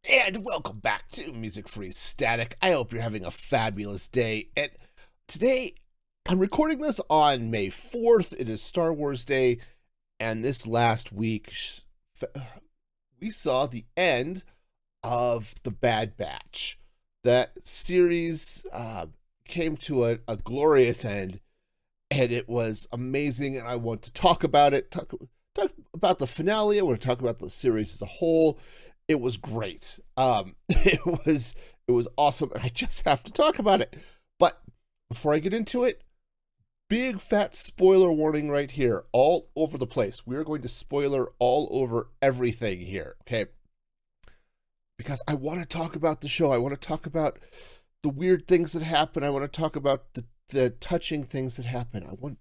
And welcome back to Music Free Static. I hope you're having a fabulous day. And today, I'm recording this on May 4th. It is Star Wars Day. And this last week, we saw the end of The Bad Batch. That series came to a glorious end. And it was amazing. And I want to talk about it, talk about the finale. I want to talk about the series as a whole. It was great. It was awesome, and I just have to talk about it. But before I get into it, big fat spoiler warning right here, all over the place. We are going to spoiler all over everything here, okay? Because I want to talk about the show. I want to talk about the weird things that happen. I want to talk about the touching things that happen. I want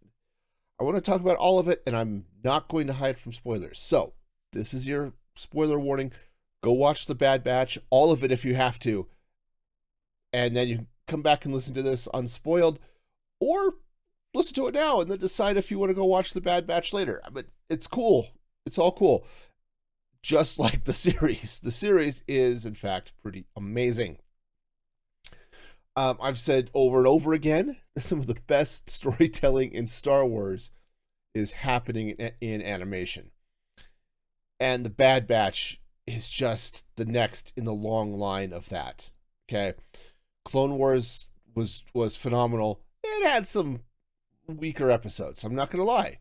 to talk about all of it, and I'm not going to hide from spoilers. So, this is your spoiler warning. Go watch The Bad Batch, all of it if you have to. And then you can come back and listen to this unspoiled. Or listen to it now and then decide if you want to go watch The Bad Batch later. But it's cool. It's all cool. Just like the series. The series is, in fact, pretty amazing. I've said over and over again that some of the best storytelling in Star Wars is happening in animation. And The Bad Batch is just the next in the long line of that. Okay. Clone Wars was phenomenal. It had some weaker episodes, I'm not gonna lie.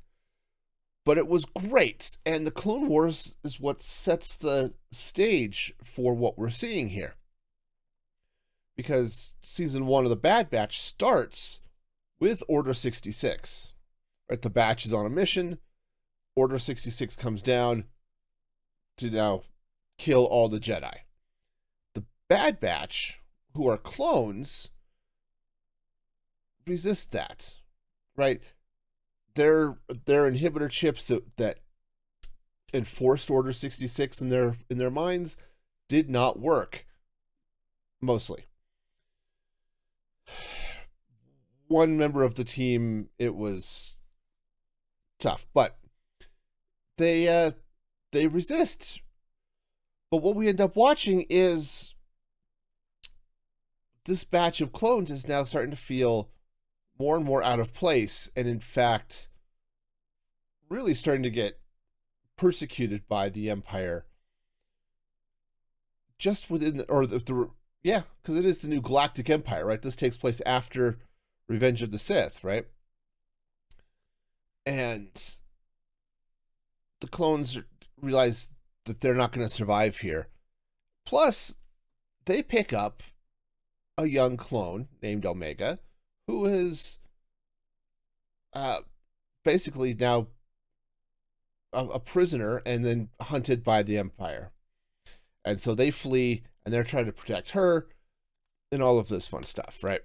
But it was great. And the Clone Wars is what sets the stage for what we're seeing here. Because season 1 of The Bad Batch starts with Order 66. Right? The Batch is on a mission. Order 66 comes down to now kill all the Jedi. The Bad Batch, who are clones, resist that, right? Their inhibitor chips that enforced Order 66 in their minds did not work. Mostly. One member of the team, it was tough, but they resist. But what we end up watching is this batch of clones is now starting to feel more and more out of place, and in fact, really starting to get persecuted by the Empire. Just within because it is the new Galactic Empire, right? This takes place after Revenge of the Sith, right? And the clones realize that they're not going to survive here. Plus, they pick up a young clone named Omega, who is basically now a prisoner and then hunted by the Empire. And so they flee, and they're trying to protect her and all of this fun stuff, right?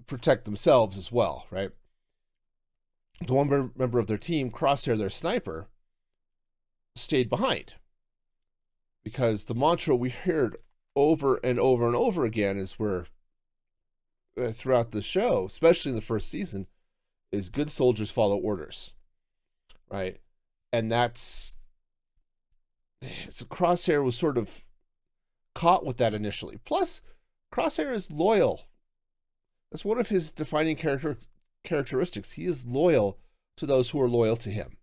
Protect themselves as well, right? The one member of their team, Crosshair, their sniper, stayed behind. Because the mantra we heard over and over and over again is where throughout the show, especially in the first season, is good soldiers follow orders, right? And so Crosshair was sort of caught with that initially. Plus, Crosshair is loyal. That's one of his defining characteristics. He is loyal to those who are loyal to him.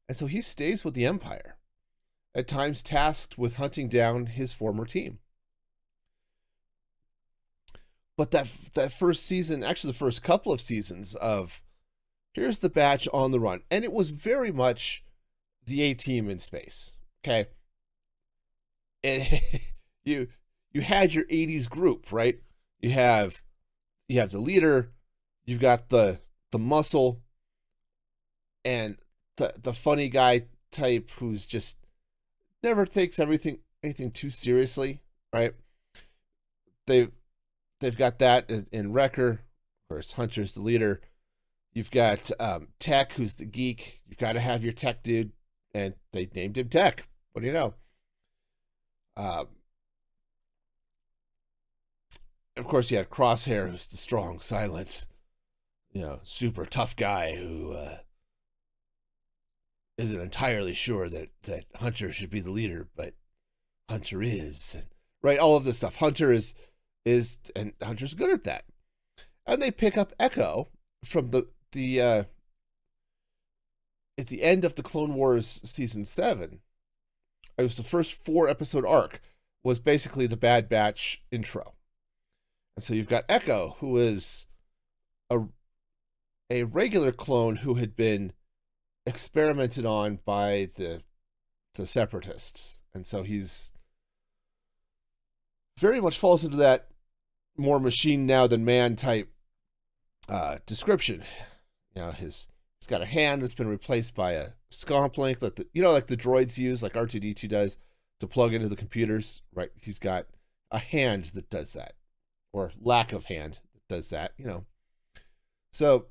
And so he stays with the Empire, at times tasked with hunting down his former team. But that first season, actually the first couple of seasons of here's the Batch on the run, and it was very much the A-Team in space. Okay, and you had your 80s group, right? You have the leader, you've got the muscle, and the funny guy type who's just never takes anything too seriously, right? They've got that in Wrecker. Of course, Hunter's the leader. You've got Tech, who's the geek. You've got to have your tech dude, and they named him Tech. What do you know? Of course, you had Crosshair, who's the strong, silent, super tough guy who isn't entirely sure that Hunter should be the leader, but Hunter is, right? All of this stuff. Hunter is and Hunter's good at that. And they pick up Echo from the at the end of the Clone Wars season 7. It was the first 4-episode arc, was basically the Bad Batch intro. And so you've got Echo, who is a regular clone who had been experimented on by the Separatists. And so he's very much falls into that more machine now than man type description. He's got a hand that's been replaced by a scomp link, like the droids use, like R2D2 does, to plug into the computers, right? He's got a hand that does that, or lack of hand that does that, So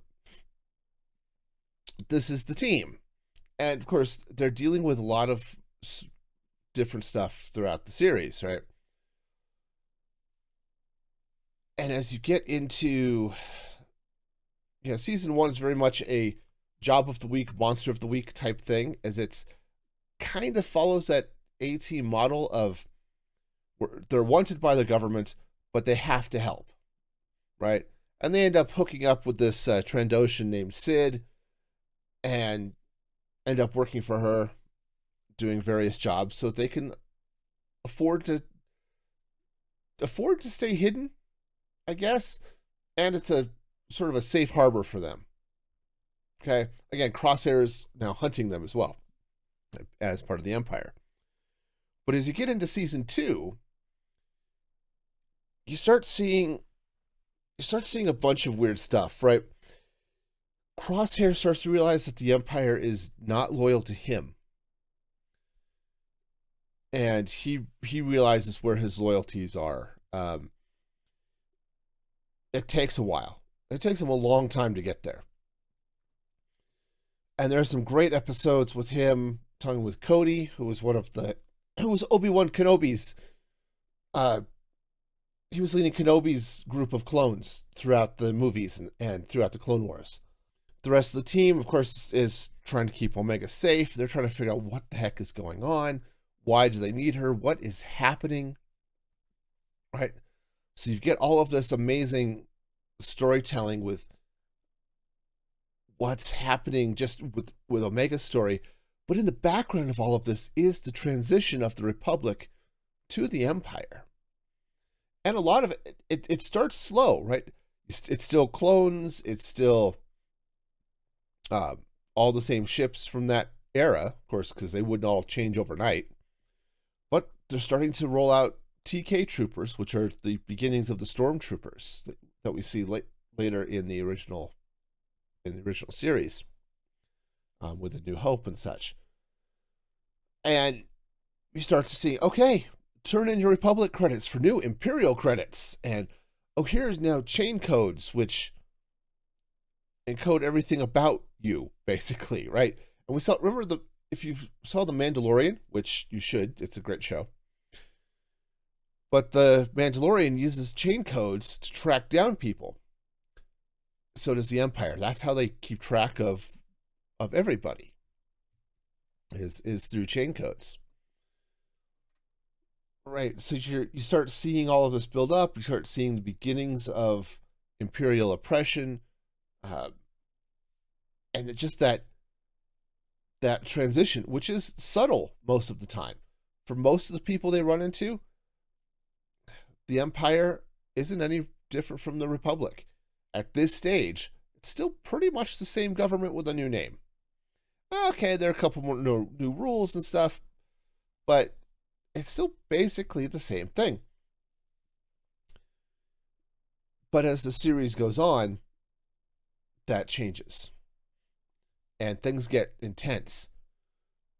this is the team. And of course, they're dealing with a lot of different stuff throughout the series, right? And as you get into, season 1 is very much a job of the week, monster of the week type thing, as it's kind of follows that A-Team model of they're wanted by the government, but they have to help, right? And they end up hooking up with this Trandoshan named Sid and end up working for her, doing various jobs so they can afford to stay hidden, I guess. And it's a sort of a safe harbor for them. Okay, again, Crosshair is now hunting them as well as part of the Empire. But as you get into season 2, you start seeing a bunch of weird stuff, right? Crosshair starts to realize that the Empire is not loyal to him. And he realizes where his loyalties are. It takes a while. It takes him a long time to get there. And there's some great episodes with him talking with Cody, who was Obi-Wan Kenobi's. He was leading Kenobi's group of clones throughout the movies and throughout the Clone Wars. The rest of the team, of course, is trying to keep Omega safe. They're trying to figure out what the heck is going on. Why do they need her? What is happening? Right? So you get all of this amazing storytelling with what's happening just with Omega's story. But in the background of all of this is the transition of the Republic to the Empire. And a lot of it starts slow, right? It's still clones. It's still all the same ships from that era, of course, because they wouldn't all change overnight. But they're starting to roll out TK troopers, which are the beginnings of the stormtroopers that we see later in the original series, with A New Hope and such. And you start to see, okay, turn in your Republic credits for new Imperial credits, and here's now chain codes which encode everything about you, basically, right? And we saw, if you saw The Mandalorian, which you should, it's a great show. But the Mandalorian uses chain codes to track down people. So does the Empire. That's how they keep track of everybody. Is through chain codes. Right. So you start seeing all of this build up. You start seeing the beginnings of Imperial oppression, and it's just that transition, which is subtle most of the time. For most of the people they run into, the Empire isn't any different from the Republic. At this stage, it's still pretty much the same government with a new name. Okay, there are a couple more new rules and stuff, but it's still basically the same thing. But as the series goes on, that changes. And things get intense.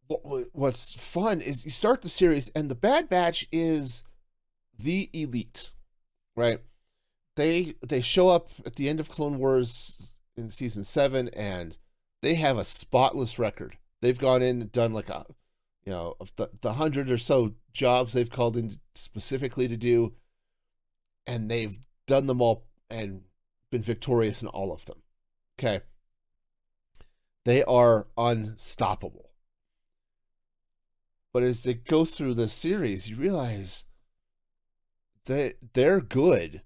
What's fun is you start the series, and the Bad Batch is the elite, right? They show up at the end of Clone Wars in season 7, and they have a spotless record. They've gone in and done like the 100 or so jobs they've called in specifically to do, and they've done them all and been victorious in all of them. Okay. They are unstoppable. But as they go through the series, you realize that they're good.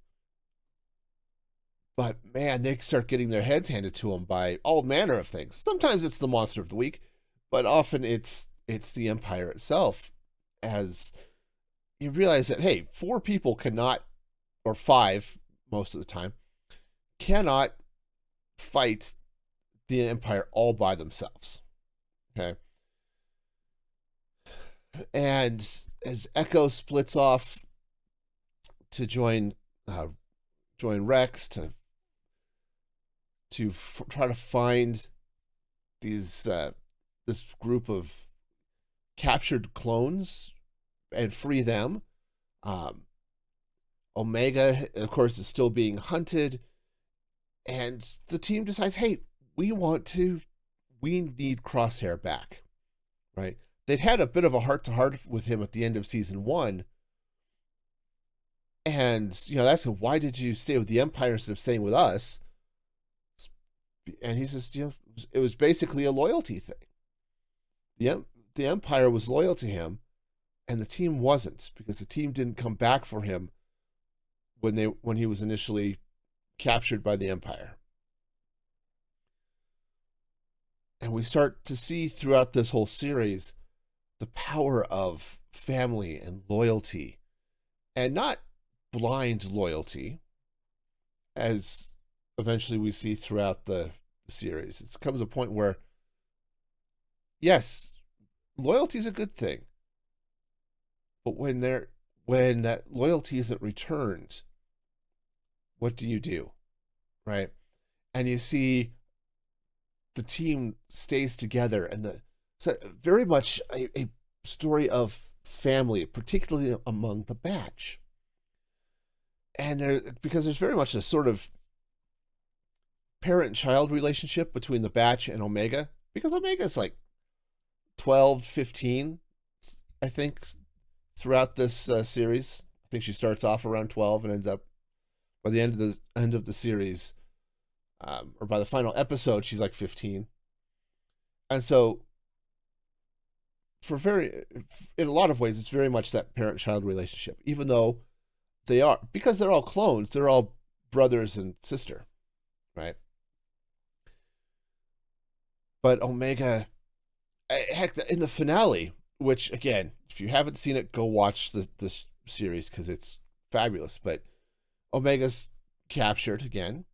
But man, they start getting their heads handed to them by all manner of things. Sometimes it's the monster of the week, but often it's the Empire itself. As you realize that, hey, 4 people cannot, or 5 most of the time, cannot fight the Empire all by themselves. Okay. And as Echo splits off to join Rex to try to find these this group of captured clones and free them. Omega, of course, is still being hunted, and the team decides, hey, we need Crosshair back, right? They'd had a bit of a heart-to-heart with him at the end of season 1, and that's why did you stay with the Empire instead of staying with us? And he says, it was basically a loyalty thing. The Empire was loyal to him, and the team wasn't, because the team didn't come back for him when he was initially captured by the Empire. And we start to see throughout this whole series the power of family and loyalty, and not blind loyalty, as eventually we see throughout the series. It comes a point where, yes, loyalty is a good thing, but when that loyalty isn't returned, what do you do, right? And you see the team stays together, and so very much a story of family, particularly among the Batch. And because there's very much a sort of parent-child relationship between the Batch and Omega, because Omega's like 12, 15, I think, throughout this series. I think she starts off around 12 and ends up, by the end of the series, or by the final episode, she's like 15. And so, in a lot of ways, it's very much that parent-child relationship, even though because they're all clones, they're all brothers and sister, right? But Omega, heck, in the finale, which, again, if you haven't seen it, go watch this series, because it's fabulous. But Omega's captured again,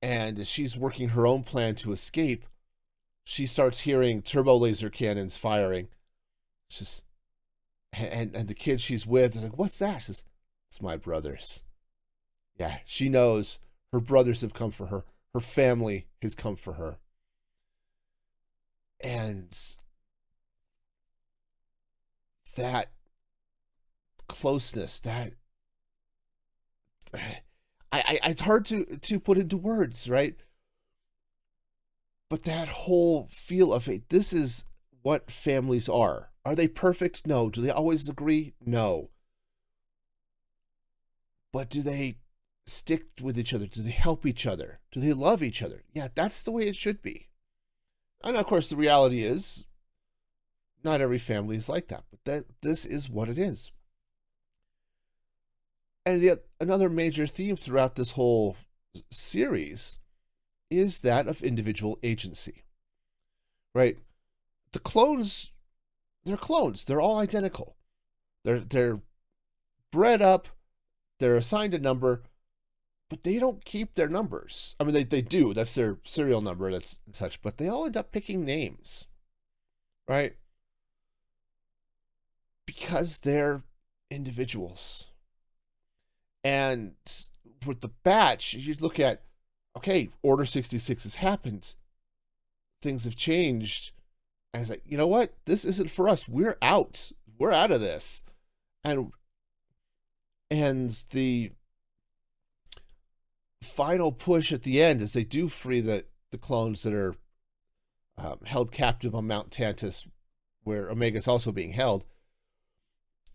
and as she's working her own plan to escape, she starts hearing turbo laser cannons firing. And the kid she's with is like, what's that? She says, it's my brothers. Yeah, she knows her brothers have come for her. Her family has come for her. And that closeness, it's hard to put into words, right? But that whole feel of it, this is what families are. Are they perfect? No. Do they always agree? No. But do they stick with each other? Do they help each other? Do they love each other? Yeah, that's the way it should be. And of course, the reality is, not every family is like that, but this is what it is. And yet, another major theme throughout this whole series is that of individual agency, right? The clones, they're clones. They're all identical. They're bred up. They're assigned a number, but they don't keep their numbers. I mean, they do. That's their serial number. That's and such. But they all end up picking names, right? Because they're individuals. And with the Batch, you look at, okay, Order 66 has happened. Things have changed. And it's like, you know what? This isn't for us. We're out. We're out of this. And the final push at the end, as they do free the clones that are held captive on Mount Tantus, where Omega's also being held,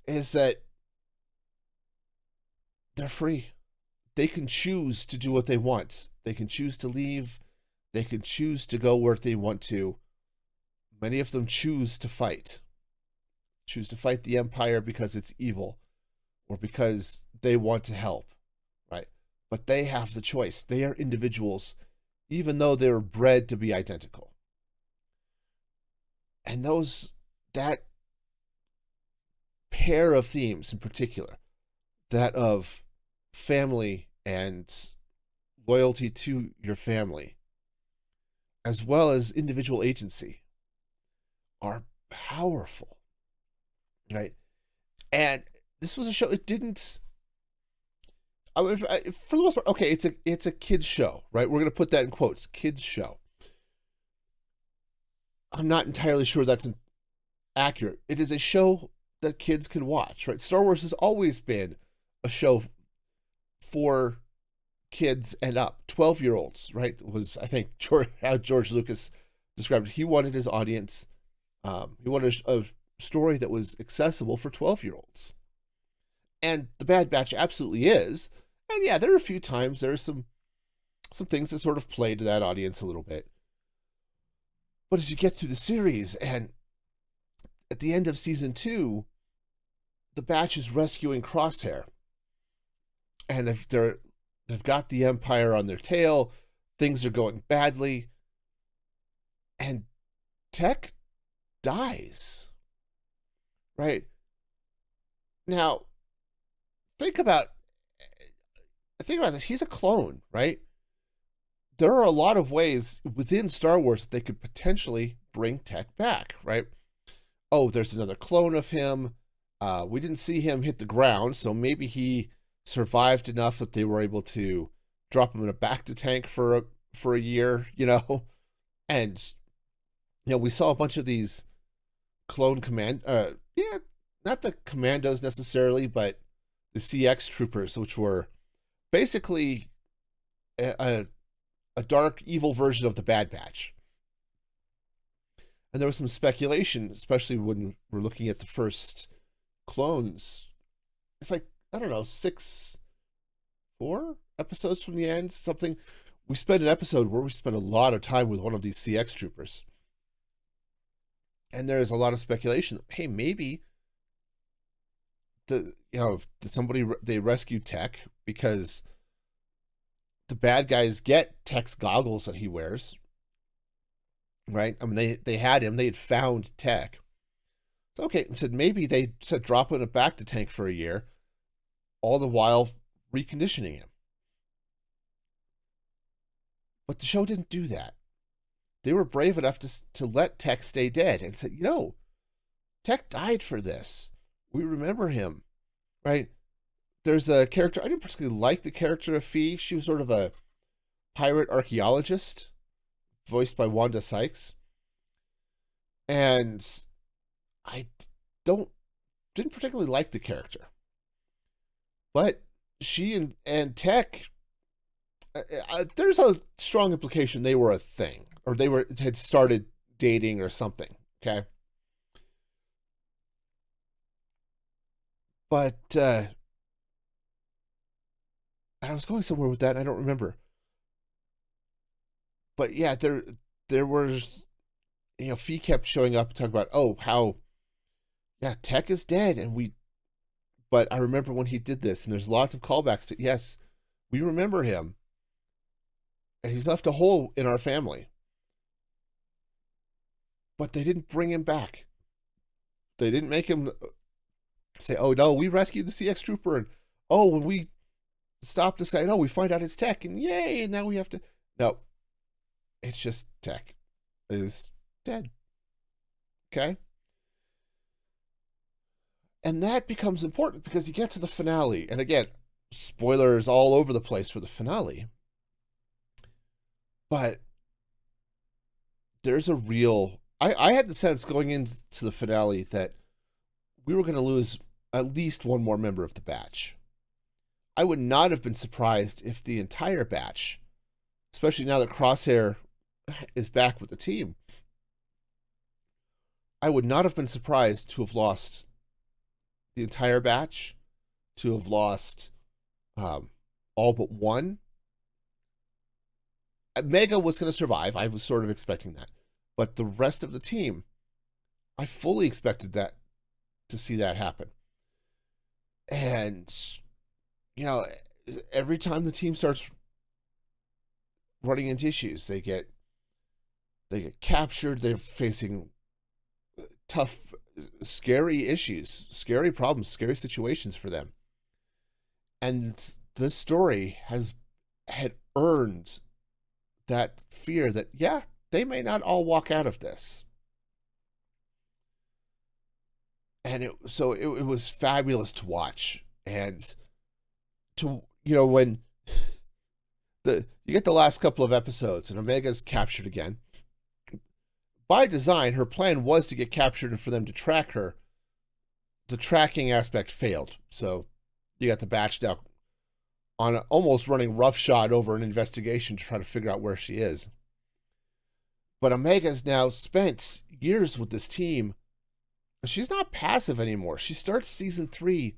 is that they're free. They can choose to do what they want. They can choose to leave. They can choose to go where they want to. Many of them choose to fight the Empire because it's evil or because they want to help, right? But they have the choice. They are individuals, even though they were bred to be identical. And that pair of themes in particular, that of family and loyalty to your family, as well as individual agency, are powerful, right? And this was a show. It didn't. For the most part, okay, it's a kids show, right? We're gonna put that in quotes, kids show. I'm not entirely sure that's accurate. It is a show that kids can watch, right? Star Wars has always been a show for kids and up, 12-year-olds, right? Was, I think, how George Lucas described it. He wanted his audience, he wanted a story that was accessible for 12-year-olds. And The Bad Batch absolutely is. And yeah, there are a few times, there are some things that sort of play to that audience a little bit. But as you get through the series, and at the end of season 2, the Batch is rescuing Crosshair. And if they've got the Empire on their tail, things are going badly, and Tech dies. Right? Now, think about this. He's a clone, right? There are a lot of ways within Star Wars that they could potentially bring Tech back, right? Oh, there's another clone of him. We didn't see him hit the ground, so maybe he survived enough that they were able to drop him in a bacta tank for a year, And we saw a bunch of these clone not the commandos necessarily, but the CX troopers, which were basically a dark, evil version of the Bad Batch. And there was some speculation, especially when we're looking at the first clones. It's like, I don't know, 4 episodes from the end, something. We spent an episode where we spent a lot of time with one of these CX troopers. And there's a lot of speculation. Hey, maybe they rescued Tech because the bad guys get Tech's goggles that he wears, right? I mean, they had him. They had found Tech. So, okay, and said maybe they said drop him in a bacta tank for a year, all the while reconditioning him. But the show didn't do that. They were brave enough to let Tech stay dead and said, Tech died for this. We remember him, right? There's a character, I didn't particularly like the character of Phee. She was sort of a pirate archaeologist, voiced by Wanda Sykes. And I didn't particularly like the character. But she and Tech, there's a strong implication they were a thing, or they had started dating or something, okay? But I was going somewhere with that, and I don't remember. But yeah, there was, Phee kept showing up and talking about, how, Tech is dead, but I remember when he did this, and there's lots of callbacks to, yes, we remember him, and he's left a hole in our family. But they didn't bring him back. They didn't make him say, oh, no, we rescued the CX trooper, and, when we stop this guy, we find out it's Tech, and yay, and now we have to. No, it's just Tech is dead. Okay? And that becomes important because you get to the finale, and again, spoilers all over the place for the finale. But there's a real. I had the sense going into the finale that we were going to lose at least one more member of the batch. I would not have been surprised if the entire batch, especially now that Crosshair is back with the team, I would not have been surprised to have lost the entire batch, to have lost all but one. Mega was going to survive. I was sort of expecting that. But the rest of the team, I fully expected that to see that happen. And you know, every time the team starts running into issues, they get captured. They're facing tough, scary issues, scary problems, scary situations for them. And this story had earned that fear that, yeah, they may not all walk out of this. And it was fabulous to watch. And to, when you get the last couple of episodes and Omega's captured again, by design, her plan was to get captured and for them to track her. The tracking aspect failed. So you got the Batch now on almost running roughshod over an investigation to try to figure out where she is. But Omega's now spent years with this team. She's not passive anymore. She starts season 3.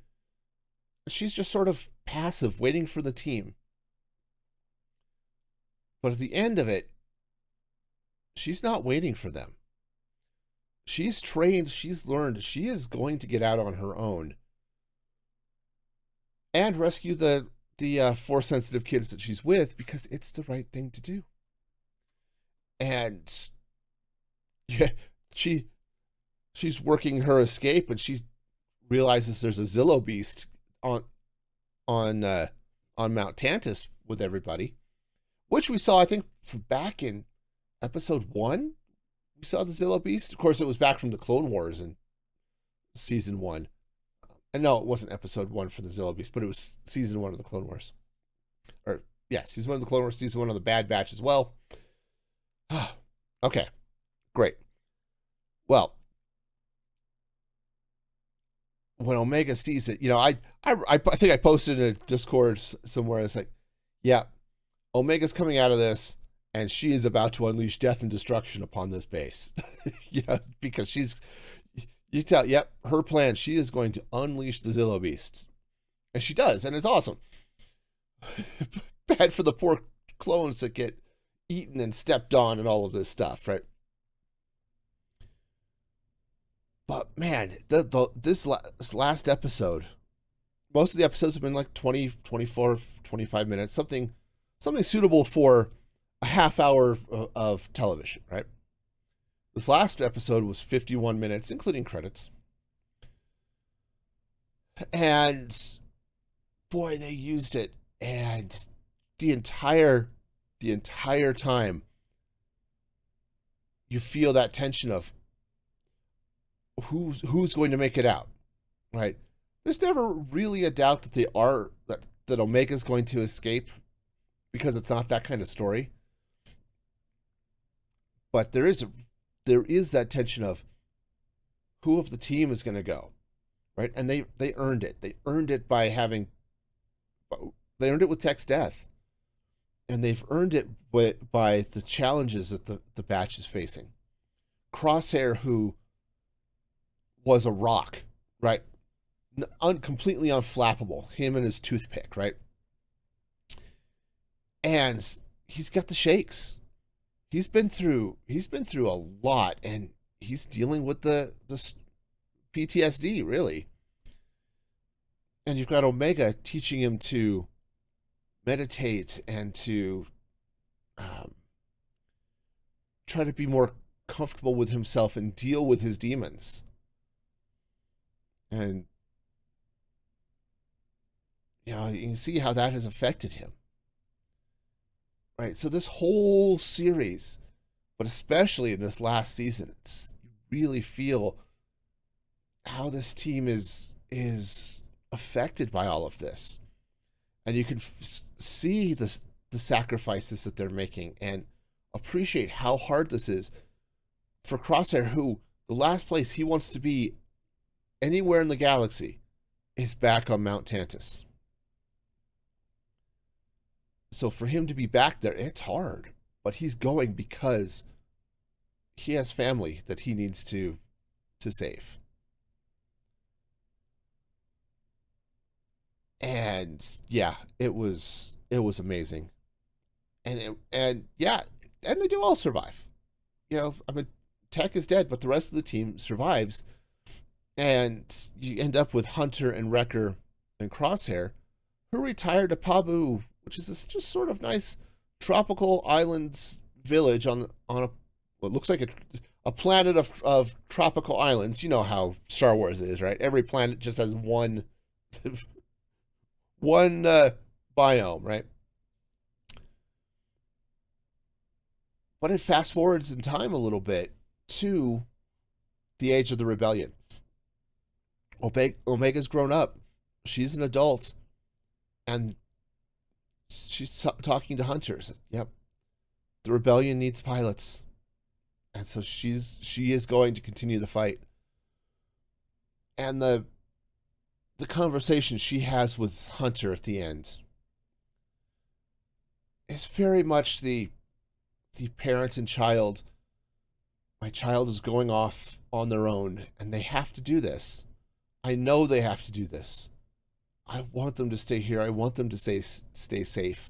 She's just sort of passive, waiting for the team. But at the end of it, she's not waiting for them. She's trained, she's learned, she is going to get out on her own and rescue the Force sensitive kids that she's with, because it's the right thing to do. And yeah, she's working her escape, and she realizes there's a Zillo beast on Mount Tantus with everybody, which we saw, I think, from back in episode 1. We saw the Zillo beast. Of course, it was back from the Clone Wars in season 1. And no, it wasn't episode 1 for the Zillo beast, but it was season 1 of the Clone Wars. Or, yeah, season 1 of the Clone Wars, season 1 of the Bad Batch as well. Okay, great. Well, when Omega sees it, I think I posted in a Discord somewhere. It's like, yeah, Omega's coming out of this, and she is about to unleash death and destruction upon this base. Because you tell, yep, her plan, she is going to unleash the Zillo beasts. And she does, and it's awesome. Bad for the poor clones that get eaten and stepped on and all of this stuff, right? But man, this last episode, most of the episodes have been like 20, 24, 25 minutes, something suitable for a half hour of television, right? This last episode was 51 minutes, including credits. And boy, they used it. And the entire time, you feel that tension of who's going to make it out, right? There's never really a doubt that Omega's going to escape, because it's not that kind of story. But there is that tension of who of the team is going to go, right? And they earned it. They earned it with Tech's death, and they've earned it by the challenges that the Batch is facing. Crosshair, who was a rock, right? Completely unflappable. Him and his toothpick, right? And he's got the shakes. He's been through a lot, and he's dealing with the PTSD, really. And you've got Omega teaching him to meditate and to try to be more comfortable with himself and deal with his demons. And you can see how that has affected him. Right? So this whole series, but especially in this last season, you really feel how this team is affected by all of this. And you can see the sacrifices that they're making and appreciate how hard this is for Crosshair, who the last place he wants to be anywhere in the galaxy is back on Mount Tantus. So for him to be back there, it's hard. But he's going because he has family that he needs to save. And yeah, it was amazing. And they do all survive. Tech is dead, but the rest of the team survives. And you end up with Hunter and Wrecker and Crosshair, who retire to Pabu, which is this just sort of nice tropical islands village on a what looks like a planet of tropical islands. You know how Star Wars is, right? Every planet just has one biome, right? But it fast forwards in time a little bit to the age of the rebellion. Omega's grown up. She's an adult. And she's talking to Hunters. Yep. The rebellion needs pilots. And so she is going to continue the fight. And the conversation she has with Hunter at the end is very much the parent and child. My child is going off on their own, and they have to do this. I know they have to do this. I want them to stay here. I want them to stay safe.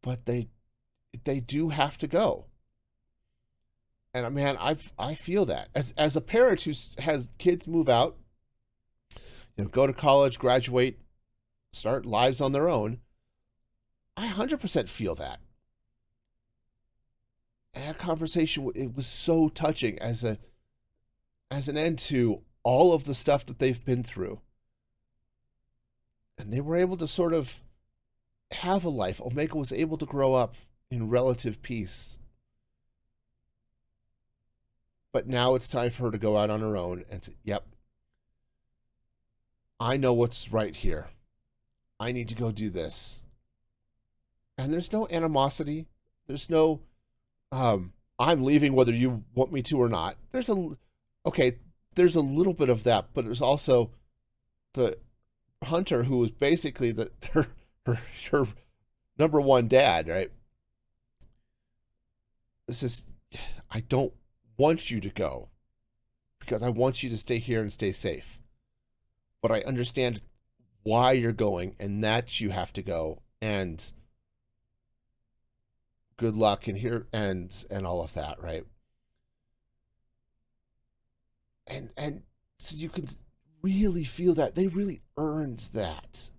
But they do have to go. And man, I feel that as a parent who has kids move out, go to college, graduate, start lives on their own. I 100% feel that. And that conversation, it was so touching as an end to all of the stuff that they've been through. And they were able to sort of have a life. Omega was able to grow up in relative peace. But now it's time for her to go out on her own and say, yep, I know what's right here. I need to go do this. And there's no animosity. There's no, I'm leaving whether you want me to or not. There's a little bit of that, but there's also the Hunter, who was basically her number one dad, right? This is, I don't want you to go because I want you to stay here and stay safe. But I understand why you're going and that you have to go, and good luck and here and all of that, right? And so you can really feel that they really earned that.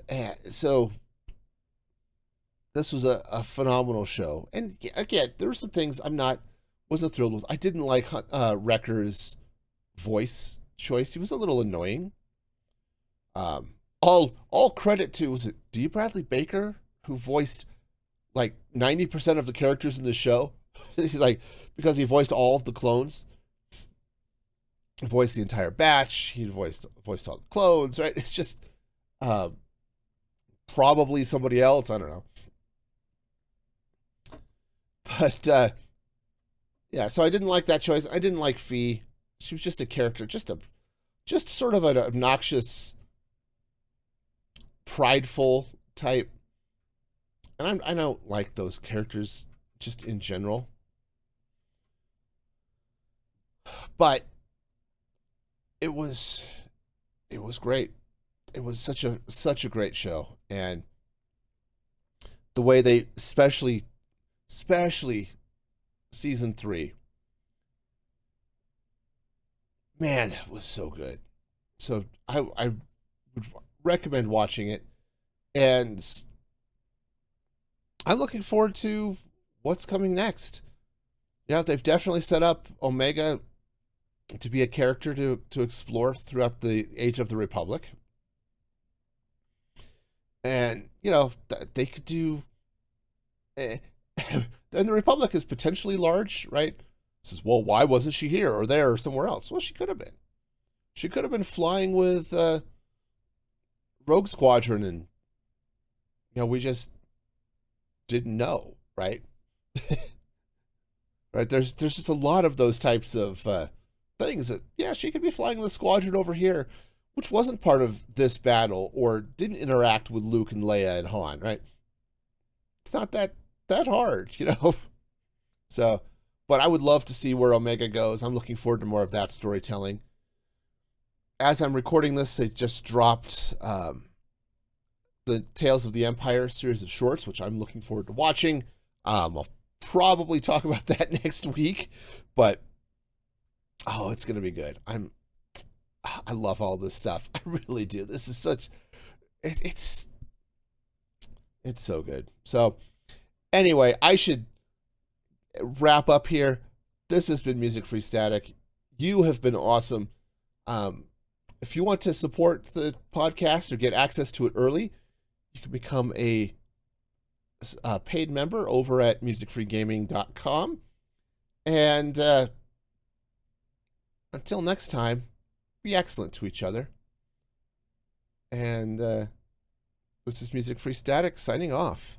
And so this was a phenomenal show. And again, there were some things wasn't thrilled with. I didn't like Wrecker's voice choice. He was a little annoying. All credit to, was it D. Bradley Baker, who voiced like 90% of the characters in the show? Like, because he voiced all of the clones. He voiced the entire batch. He voiced all the clones, right? It's just probably somebody else. I don't know. But yeah, so I didn't like that choice. I didn't like Fee. She was just a character, just sort of an obnoxious, prideful type. And I don't like those characters just in general. But it was great. It was such a great show, and the way they especially season 3, man, it was so good. So I would recommend watching it, and I'm looking forward to what's coming next. They've definitely set up Omega to be a character to explore throughout the Age of the Republic. And, they could do... and the Republic is potentially large, right? Says, well, why wasn't she here or there or somewhere else? Well, she could have been. She could have been flying with Rogue Squadron, and, we just didn't know, right? Right? There's just a lot of those types of things that, yeah, she could be flying the squadron over here, which wasn't part of this battle or didn't interact with Luke and Leia and Han, right? It's not that hard, So, but I would love to see where Omega goes. I'm looking forward to more of that storytelling. As I'm recording this, they just dropped the Tales of the Empire series of shorts, which I'm looking forward to watching. I'll probably talk about that next week, but oh, it's gonna be good. I love all this stuff. I really do. This is such it's so good. So anyway, I should wrap up here. This has been Music Free Static. You have been awesome. If you want to support the podcast or get access to it early, you can become a paid member over at musicfreegaming.com. And until next time, be excellent to each other. And this is Music Free Static signing off.